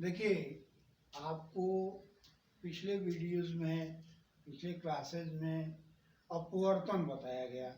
देखिए, आपको पिछले वीडियोस में, पिछले क्लासेस में अपवर्तन बताया गया।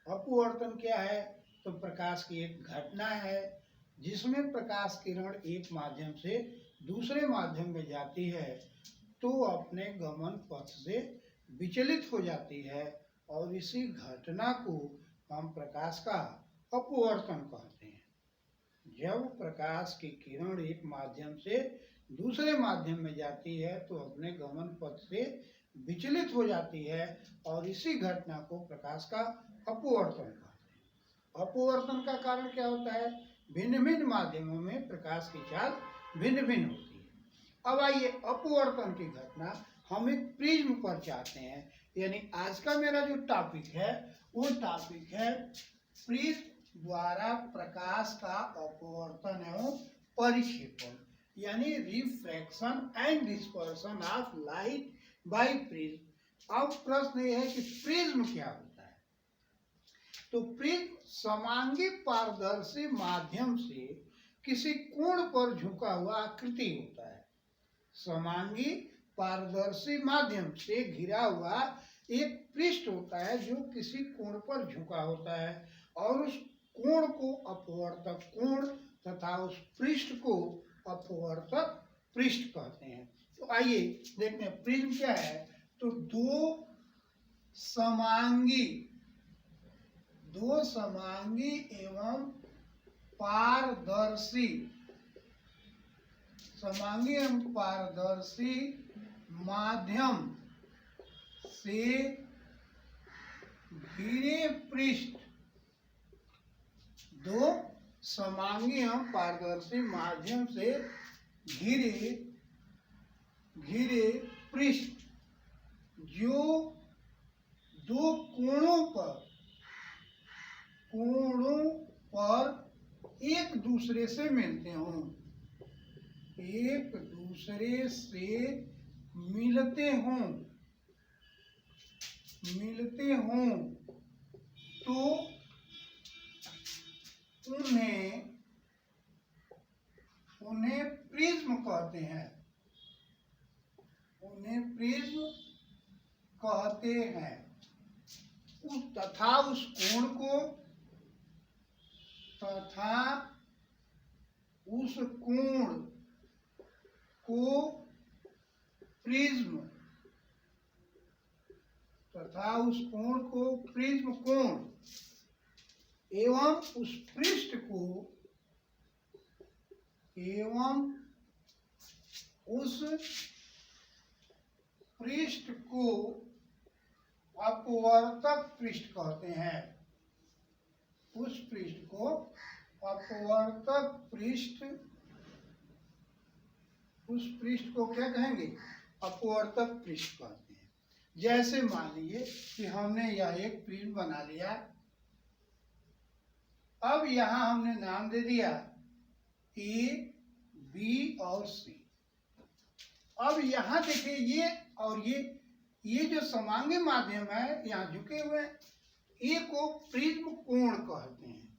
अपवर्तन क्या है? तो प्रकाश की एक घटना है जिसमें प्रकाश किरण एक माध्यम से दूसरे माध्यम में जाती है तो अपने गमन पथ से विचलित हो जाती है और इसी घटना को हम प्रकाश का अपवर्तन कहते हैं। जब प्रकाश की किरण एक माध्यम से दूसरे माध्यम में जाती है तो अपने गमन पथ से विचलित हो जाती है और इसी घटना को प्रकाश का अपवर्तन कहते हैं। अपवर्तन का कारण क्या होता है? भिन्न भिन्न माध्यमों में प्रकाश की चाल भिन्न भिन्न होती है। अब आइए, अपवर्तन की घटना हम एक प्रिज्म पर चाहते हैं। यानी आज का मेरा जो टॉपिक है वो टॉपिक है प्रिज्म द्वारा प्रकाश का अपवर्तन एवं परिक्षेपण, यानी refraction and dispersion of light by prism. अब प्रश्न ये है कि प्रिज्म क्या होता है? तो प्रिज्म समांगी पारदर्शी माध्यम से किसी कोण पर झुका हुआ आकृति होता है। समांगी पारदर्शी माध्यम से घिरा हुआ एक पृष्ठ होता है जो किसी कोण पर झुका होता है और उस कोण को अपवर्तक कोण तथा उस पृष्ठ को अपवर्तक पृष्ठ कहते हैं। तो आइए देखते हैं प्रिज्म क्या है। तो दो समांगी एवं पारदर्शी माध्यम से घिरे पृष्ठ, दो समांगी एवं पारदर्शी माध्यम से घिरे पृष्ठ जो दो कोणों पर एक दूसरे से मिलते हों, तो उन्हें प्रिज्म कहते हैं। तथा उस कोण को प्रिज्म कोण एवं उस पृष्ठ को अपवर्तक पृष्ठ कहते हैं। उस पृष्ठ को अपवर्तक पृष्ठ, उस पृष्ठ को क्या कहेंगे? अपवर्तक पृष्ठ कहते हैं। जैसे मान लीजिए कि हमने यह एक प्रिज्म बना लिया। अब यहां हमने नाम दे दिया ए, बी और सी। अब यहां देखिए ये और ये जो समांगी माध्यम है यहाँ झुके हुए हैं, ये को प्रिज्म कोण कहते हैं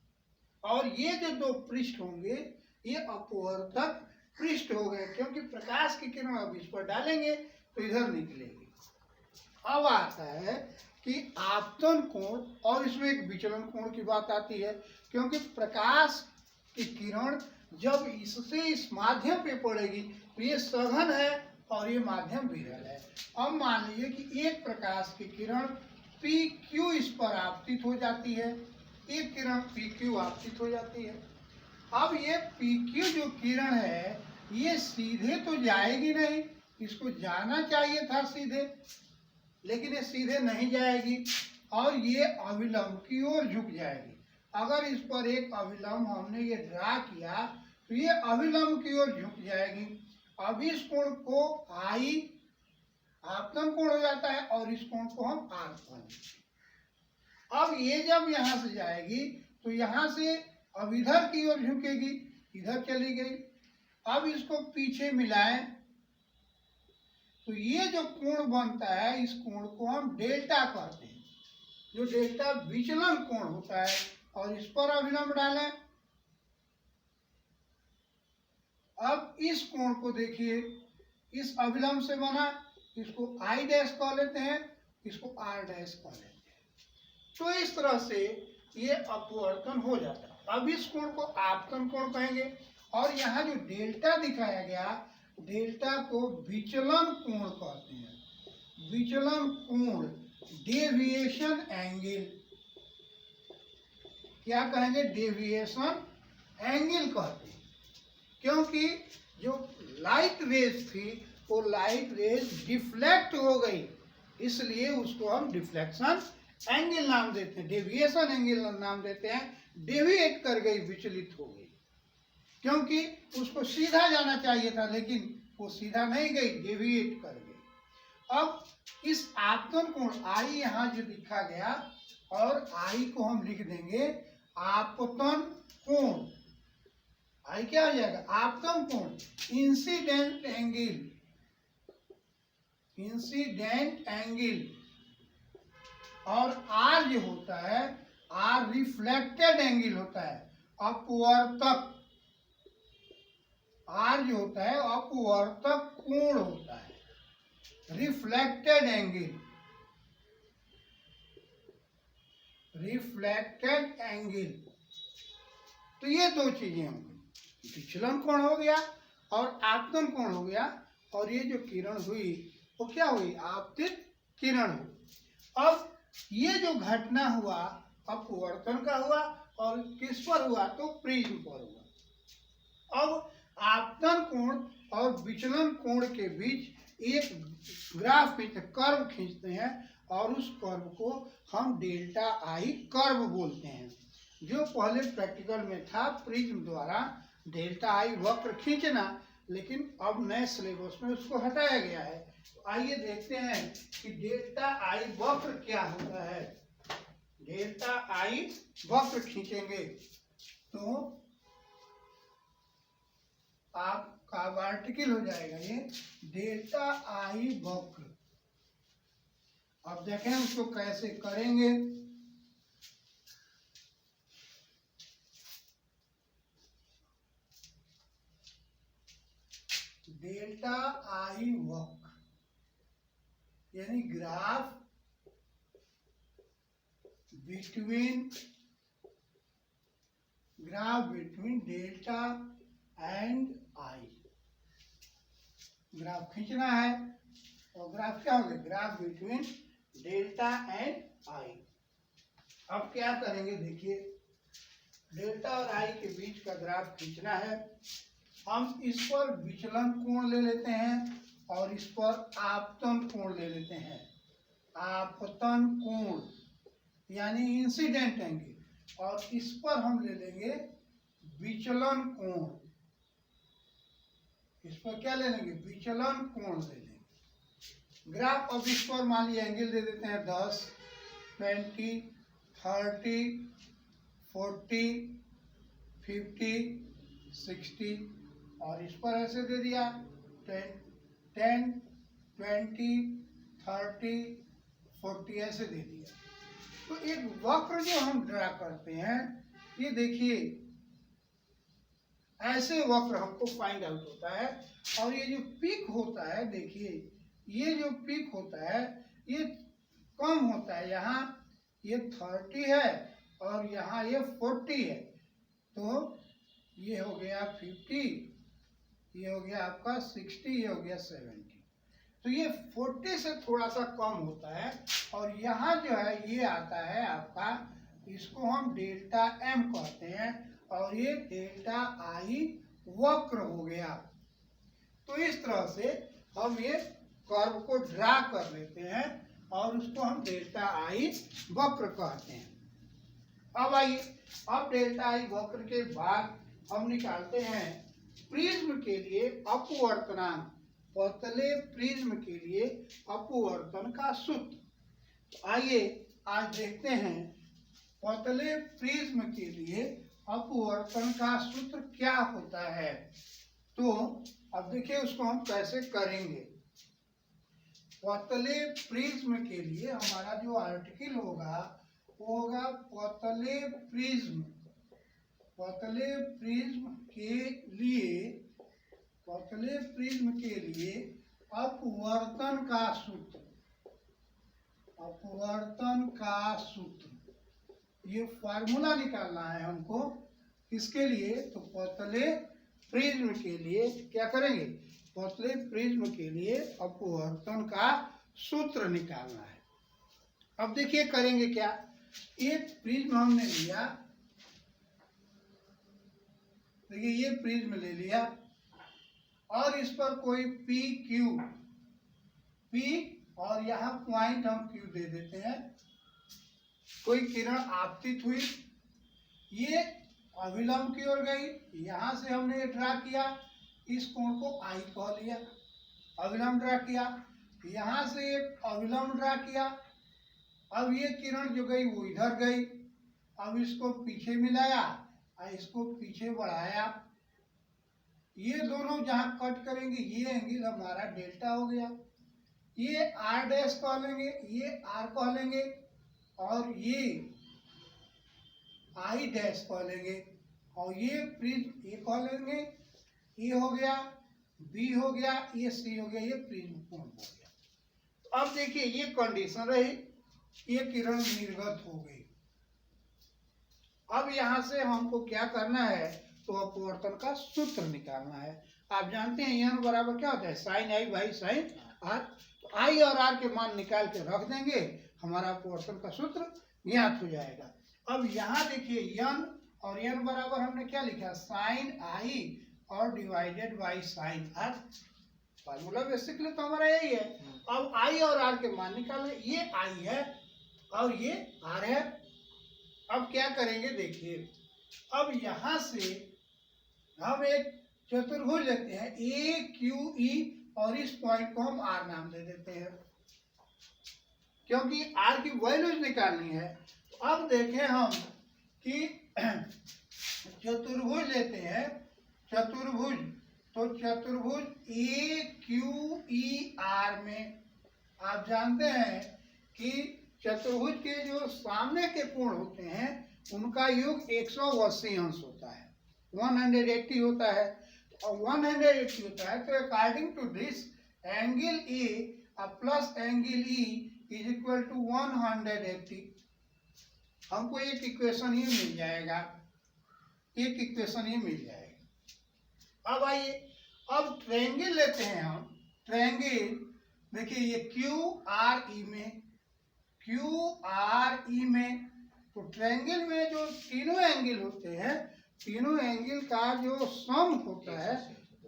और ये जो दो पृष्ठ होंगे ये अपवर्तक पृष्ठ हो गए, क्योंकि प्रकाश की किरण अब इस पर डालेंगे तो इधर निकलेगी। अब आता है कि आपतन कोण, और इसमें एक विचलन कोण की बात आती है, क्योंकि प्रकाश की किरण जब इससे इस माध्यम पे पड़ेगी तो ये सघन है और ये माध्यम विरल है। अब मान लीजिए कि एक प्रकाश की किरण PQ इस पर आपतित हो जाती है, एक किरण PQ आपतित हो जाती है। अब ये PQ जो किरण है ये सीधे तो जाएगी नहीं, इसको जाना चाहिए था सीधे, लेकिन ये सीधे नहीं जाएगी और ये अविलंब की ओर झुक जाएगी। अगर इस पर एक अविलंब हमने ये ड्रा किया तो ये अविलंब की ओर झुक जाएगी। अब इस कोण को I आपतन कोण हो जाता है और इस कोण को हम R कहते हैं। अब ये जब यहाँ से जाएगी तो यहाँ से अब इधर की ओर झुकेगी, इधर चली गई। अब इसको पीछे मिलाएं तो ये जो कोण बनता है इस कोण को हम डेल्टा कहते हैं, जो डेल्टा विचलन कोण होता है। और इस पर अभिलंब डालें अब इस कोण को देखिए, इस अभिलंब से बना, इसको आई डैश कह लेते हैं, इसको आर डैश कह लेते हैं। तो इस तरह से ये अपवर्तन हो जाता है। अब इस कोण को आपतन कोण कहेंगे। और यहाँ जो डेल्टा दिखाया गया, डेल्टा को विचलन कोण कहते हैं। विचलन कोण, डेविएशन एंगल, क्या कहेंगे? डेविएशन एंगल कहते हैं। क्योंकि जो लाइट रेज थी वो लाइट रेज डिफ्लेक्ट हो गई, इसलिए उसको हम डिफ्लेक्शन एंगल नाम देते हैं, डेविएशन एंगल नाम देते हैं। डेविएट कर गई, विचलित हो गई, क्योंकि उसको सीधा जाना चाहिए था लेकिन वो सीधा नहीं गई, डेविएट कर गई। अब इस आपतन कोण आई यहाँ जो लिखा गया, और आई को हम लिख देंगे आपतन कोण। आई क्या हो जाएगा? आपतन कोण, इंसिडेंट एंगल, इंसिडेंट एंगल। और आर जो होता है, आर रिफ्लेक्टेड एंगल होता है, अपवर्तक। आर जो होता है अपवर्तक कोण होता है, रिफ्लेक्टेड एंगल, रिफ्लेक्टेड एंगल। तो ये दो चीजें होंगी, विचलन कोण हो गया और आपतन कोण हो गया। और ये जो किरण हुई वो क्या हुई? आपतित किरण हुई। अब ये जो घटना हुआ अपवर्तन का हुआ, और किस पर हुआ? तो प्रिज्म पर हुआ। अब आपतन कोण और विचलन कोण के बीच एक ग्राफ खींचते, कर्व खींचते हैं, और उस कर्व को हम डेल्टा आई कर्व बोलते हैं। जो पहले प्रैक्टिकल में था प्रिज्म द्वारा डेल्टा आई वक्र खींचना, लेकिन अब नए सिलेबस में उसको हटाया गया है। तो आइए देखते हैं कि डेल्टा आई वक्र क्या होता है। डेल्टा आई वक्र खींचेंगे तो आपका आर्टिकल हो जाएगा ये डेल्टा आई वक्र। अब देखें उसको कैसे करेंगे। डेल्टा आई वक्र यानी graph between delta and I. Graph खींचना है, और ग्राफ क्या होगा? Graph between delta and I. अब क्या करेंगे? देखिए, डेल्टा और आई के बीच का ग्राफ खींचना है। हम इस पर विचलन कोण ले लेते हैं और इस पर आपतन कोण ले लेते हैं। आपतन कोण यानी इंसिडेंट एंगल, और इस पर हम ले लेंगे विचलन कोण। इस पर क्या ले लेंगे? विचलन कोण ले लेंगे। ग्राफ अब इस पर मान लीजिए एंगल दे देते हैं 10, 20, 30, 40, 50, 60, और इस पर ऐसे दे दिया 10, 20, 30, 40 ऐसे दे दिया। तो एक वक्र जो हम ड्रा करते हैं, ये देखिए ऐसे वक्र हमको फाइंड आउट होता है। और ये जो पीक होता है, देखिए ये जो पीक होता है ये कम होता है। यहाँ ये 30 है और यहाँ ये 40 है, तो ये हो गया 50, ये हो गया आपका 60, ये हो गया 70। तो ये 40 से थोड़ा सा कम होता है। और यहाँ जो है ये आता है आपका, इसको हम डेल्टा एम कहते हैं, और ये डेल्टा आई वक्र हो गया। तो इस तरह से हम ये कर्व को ड्रा कर लेते हैं और उसको हम डेल्टा आई वक्र कहते हैं। अब आइए, अब डेल्टा आई वक्र के बाद हम निकालते हैं प्रिज्म के लिए अपवर्तनांक। पतले प्रिज्म के लिए अपवर्तन का सूत्र। तो आइए आज देखते हैं पतले प्रिज्म के लिए अपवर्तन का सूत्र क्या होता है। तो अब देखिए उसको हम कैसे करेंगे। पतले प्रिज्म के लिए हमारा जो आर्टिकल होगा वो होगा पतले प्रिज्म। पतले प्रिज्म के लिए पतले प्रिज्म के लिए अपवर्तन का सूत्र, अपवर्तन का सूत्र, ये फार्मूला निकालना है हमको। किसके लिए? तो पतले प्रिज्म के लिए क्या करेंगे? पतले प्रिज्म के लिए अपवर्तन का सूत्र निकालना है। अब देखिए करेंगे क्या। एक प्रिज्म हमने लिया, देखिए ये प्रिज्म ले लिया और इस पर कोई पी क्यू, पी और यहाँ पॉइंट हम क्यू दे देते हैं। कोई किरण आपतित हुई, ये अविलंब की ओर गई, यहाँ से हमने ये ड्रा किया, इस कोण को आई कह लिया, अविलंब ड्रा किया। यहाँ से एक अविलंब ड्रा किया, अब ये किरण जो गई वो इधर गई, अब इसको पीछे मिलाया और इसको पीछे बढ़ाया। ये दोनों जहाँ कट करेंगे ये एंगल हमारा डेल्टा हो गया। ये आर डैश कह लेंगे, ये आर कह लेंगे और ये आई डैश कह लेंगे और ये प्रिज्म ये कह लेंगे। ये हो गया, बी हो गया, ये सी हो गया, ये प्रिज्म कोण हो गया। अब देखिए ये कंडीशन रही, ये किरण निर्गत हो गई। अब यहाँ से हमको क्या करना है? तो अपवर्तन का सूत्र निकालना है। आप जानते हैं यहाँ बराबर क्या होता है? Sine I by sine R. तो आई और आर के मान निकाल के रख देंगे, हमारा अपवर्तन का सूत्र ज्ञात हो जाएगा। अब यहाँ देखिए यन और यन बराबर हमने क्या लिखा? साइन आई और divided by sine R. Formula basically तो हमारा यही है। अब आई और आर के मान निकालें। ये आई है और ये आर है। अब क्या करेंगे देखिए, अब यहाँ से हम एक चतुर्भुज लेते हैं ए क्यू ई और इस पॉइंट को हम आर नाम दे देते हैं क्योंकि आर की वैल्यूज निकालनी है। तो अब देखें हम कि चतुर्भुज लेते हैं, चतुर्भुज, तो चतुर्भुज ए क्यू ई आर में आप जानते हैं कि चतुर्भुज के जो सामने के कोण होते हैं उनका योग 180 अंश होता है, 180 होता है। और 180 होता है तो according to this angle A plus angle E is equal to 180। हमको एक इक्वेशन ही मिल जाएगा, एक इक्वेशन ही मिल जाएगा। अब आइए, अब ट्रायंगल लेते हैं हम। ट्रायंगल देखिए ये क्यू आर ई में, क्यू आर ई में, तो ट्रायंगल में जो तीनों एंगल होते हैं, तीनों एंगल का जो सम होता है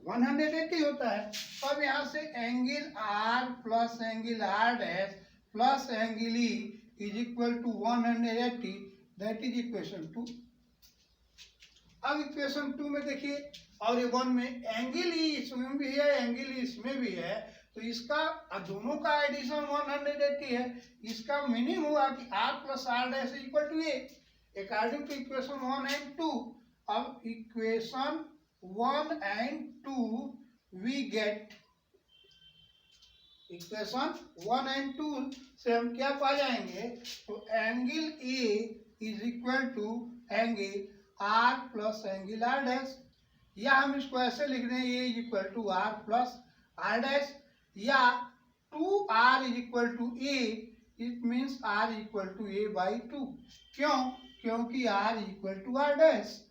180 होता है। अब यहाँ से angle R plus angle R dash plus angle E is equal to 180, that is equation 2। अब इक्वेशन 2 में देखिए और ये 1 में एंगल ई इसमें भी है, एंगल ई इसमें भी है, तो इसका दोनों का एडिशन 180 है। इसका मीनिंग हुआ कि r plus R dash equal to A, according to equation 1 and 2। अब equation 1 and 2 we get, equation 1 and 2 से हम क्या पा जाएंगे? तो angle A is equal to angle R plus angle R dash, या हम इसको ऐसे लिख दें A is equal to R plus R dash, या 2r is equal to A, it means r equal to A by 2। क्यों? क्योंकि r equal to R dash,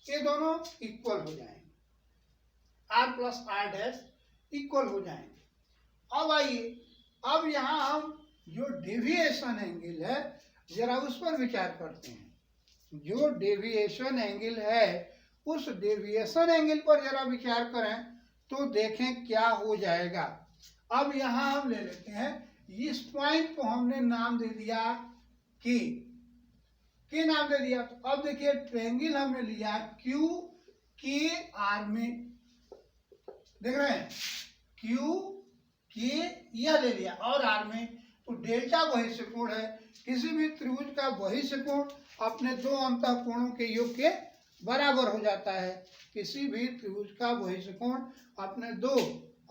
ये दोनों इक्वल हो जाएंगे, r plus R dash equal हो जाएंगे। अब आइए, अब यहाँ हम जो डेविएशन एंगल है जरा उस पर विचार करते हैं। जो डेविएशन एंगल है उस डेविएशन एंगल पर जरा विचार करें तो देखें क्या हो जाएगा। अब यहाँ हम ले लेते हैं, इस पॉइंट को हमने नाम दे दिया के नाम दे दिया। तो अब देखिए ट्रायंगल हमने लिया क्यू के आर में, देख रहे हैं क्यू के यह ले लिया और आर में, तो डेल्टा बहिष्य कोण है। किसी भी त्रिभुज का बहिष्य कोण अपने दो अंतःकोणों के योग के बराबर हो जाता है। किसी भी त्रिभुज का बहिष्य कोण अपने दो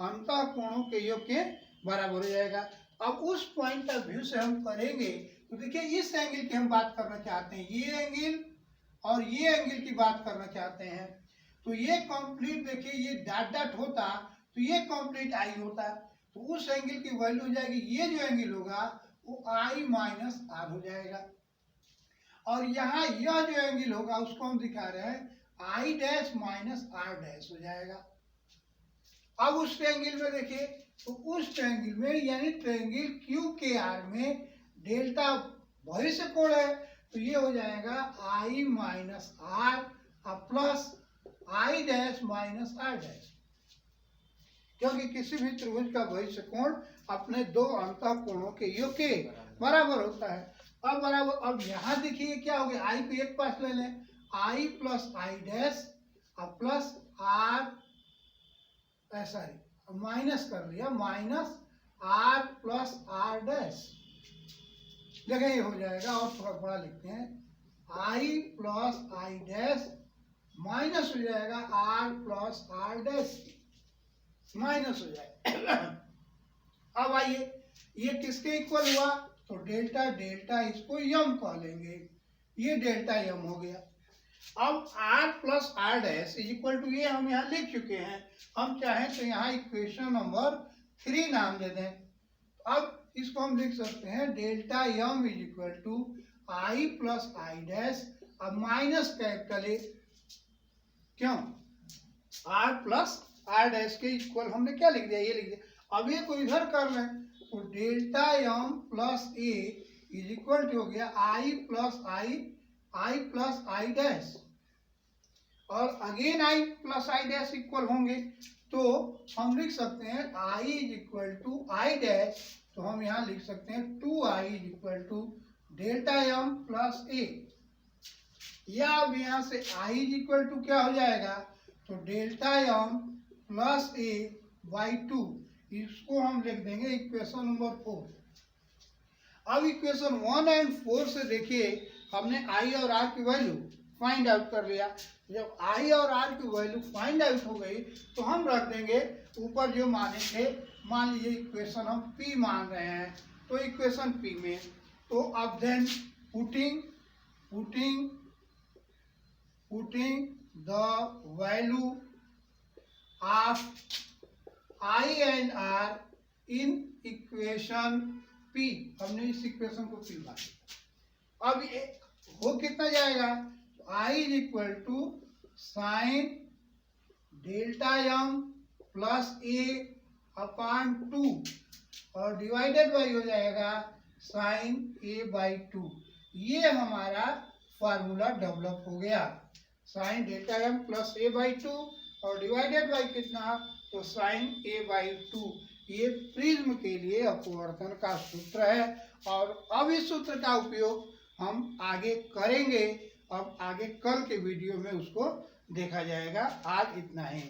अंतःकोणों के योग के बराबर हो जाएगा। अब उस पॉइंट ऑफ व्यू से हम करेंगे तो देखिए इस एंगल की हम बात करना चाहते हैं, ये एंगल और ये एंगल की बात करना चाहते हैं। तो ये कंप्लीट देखिए, ये डॉट डॉट होता तो ये कंप्लीट आई होता, तो उस एंगल की वैल्यू हो जाएगी, ये जो एंगल होगा वो आई माइनस आर हो जाएगा। और यहाँ यह जो एंगल होगा उसको हम दिखा रहे हैं I dash minus R dash हो जाएगा। अब उस ट्रायंगल में देखिए, तो उस ट्रायंगल में यानी ट्रायंगल क्यू के आर में डेल्टा भविष्य कोण है, तो ये हो जाएगा I minus R plus I dash minus R dash, क्योंकि किसी भी त्रिभुज का भविष्य कोण अपने दो अंतः कोणों के योग के बराबर होता है। अब बराबर, अब यहाँ देखिए क्या हो गया, आई को एक पास ले लें, I plus I dash plus R, sorry minus कर लिया, minus R plus R dash, देखिए ये हो जाएगा। और थोड़ा बड़ा लिखते हैं, I plus I dash minus हो जाएगा R plus R dash, minus हो जाएगा। अब आइए, ये किसके इक्वल हुआ, तो डेल्टा डेल्टा इसको यम कह लेंगे, ये डेल्टा यम हो गया। अब r plus R dash is equal to, ये हम यहाँ लिख चुके हैं, हम चाहें तो यहाँ इक्वेशन नंबर 3 नाम दे दें। अब इसको हम लिख सकते हैं delta M is equal to I plus I dash, अब माइनस कैपिटल ए, क्यों, r प्लस आर डैश के इक्वल हमने क्या लिख दिया, ये लिख दिया। अब ये को इधर कर लें, तो delta M plus A is equal to हो गया I plus I plus I dash, और again I plus I dash equal होंगे, तो हम लिख सकते हैं I is equal to I dash, तो हम यहाँ लिख सकते हैं 2i is equal to delta M plus A, या अब यहाँ से i इज इक्वल टू क्या हो जाएगा, तो delta M plus A by 2, इसको हम लिख देंगे इक्वेशन नंबर 4। अब इक्वेशन 1 एंड 4 से देखिए, हमने आई और आर की वैल्यू फाइंड आउट कर लिया। जब आई और आर की वैल्यू फाइंड आउट हो गई, तो हम रख देंगे ऊपर जो माने थे, मान लीजिए इक्वेशन हम पी मान रहे हैं, तो इक्वेशन पी में, तो अब then putting the value of I and R in equation P, हमने इस इक्वेशन को पी माना। अब ये हो कितना जाएगा, I is equal to sine delta M plus A upon 2, और डिवाइडेड बाई हो जाएगा साइन ए बाई 2। ये हमारा फार्मूला डेवलप हो गया, sine delta M plus A by 2 और डिवाइडेड बाई कितना, तो साइन ए बाई 2। ये प्रिज्म के लिए अपवर्तन का सूत्र है, और अब इस सूत्र का उपयोग हम आगे करेंगे। अब आगे कल के वीडियो में उसको देखा जाएगा। आज इतना ही।